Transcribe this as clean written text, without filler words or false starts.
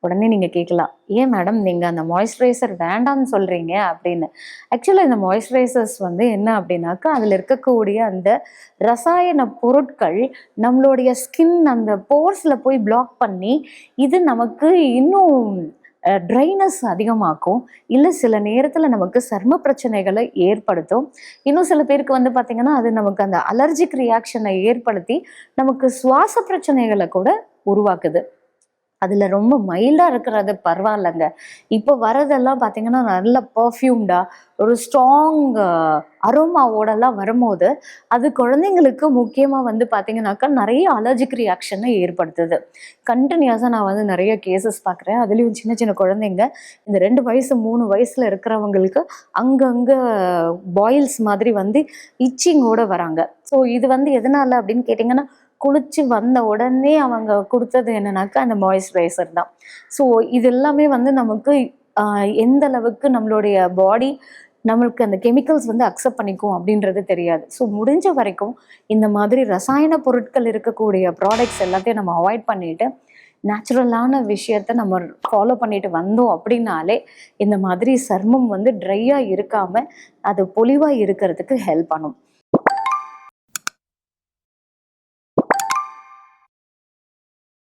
உடனே நீங்க கேட்கலாம், ஏன் மேடம் நீங்க அந்த மாய்ஸ்சரைசர் வேண்டாம்னு சொல்றீங்க அப்படின்னு. ஆக்சுவலா இந்த மாய்ஸ்சரைசர்ஸ் வந்து என்ன அப்படின்னாக்கா, அதுல இருக்கக்கூடிய அந்த ரசாயன பொருட்கள் நம்மளுடைய ஸ்கின் அந்த போர்ஸ்ல போய் பிளாக் பண்ணி, இது நமக்கு இன்னும் ட்ரைனஸ் அதிகமாக்கும். இல்ல சில நேரத்துல நமக்கு சர்ம பிரச்சனைகளை ஏற்படுத்தும். இன்னும் சில பேருக்கு வந்து பாத்தீங்கன்னா, அது நமக்கு அந்த அலர்ஜிக் ரியாக்ஷனை ஏற்படுத்தி, நமக்கு சுவாச பிரச்சனைகளை கூட உருவாக்குது. அதுல ரொம்ப மைல்டா இருக்கிறது பரவாயில்லங்க. இப்போ வரதெல்லாம் பார்த்தீங்கன்னா, நல்ல பெர்ஃப்யூம்டா ஒரு ஸ்ட்ராங் அரோமாவோடலாம் வரும்போது, அது குழந்தைங்களுக்கு முக்கியமா வந்து பார்த்தீங்கன்னாக்கா, நெறைய அலர்ஜிக் ரியாக்ஷன ஏற்படுத்துது. கன்டினியூஸா நான் வந்து நெறைய கேஸஸ் பார்க்குறேன். அதுலயும் சின்ன சின்ன குழந்தைங்க, இந்த 2 வயசு, 3 வயசுல இருக்கிறவங்களுக்கு அங்கங்க பாயில்ஸ் மாதிரி வந்து இச்சிங்கோட வராங்க. ஸோ இது வந்து எதனால அப்படின்னு கேட்டீங்கன்னா, குளிச்சு வந்த உடனே அவங்க குடுத்தது என்னன்னாக்கா, அந்த மாய்ஸ்சரைசர் தான். ஸோ இது எல்லாமே வந்து நமக்கு எந்த அளவுக்கு நம்மளுடைய பாடி நம்மளுக்கு அந்த கெமிக்கல்ஸ் வந்து அக்செப்ட் பண்ணிக்கும் அப்படின்றது தெரியாது. ஸோ முடிஞ்ச வரைக்கும் இந்த மாதிரி ரசாயன பொருட்கள் இருக்கக்கூடிய ப்ராடக்ட்ஸ் எல்லாத்தையும் நம்ம அவாய்ட் பண்ணிட்டு, நேச்சுரலான விஷயத்த நம்ம ஃபாலோ பண்ணிட்டு வந்தோம் அப்படின்னாலே, இந்த மாதிரி சர்மம் வந்து ட்ரையா இருக்காம, அது பொலிவா இருக்கிறதுக்கு ஹெல்ப் பண்ணும்.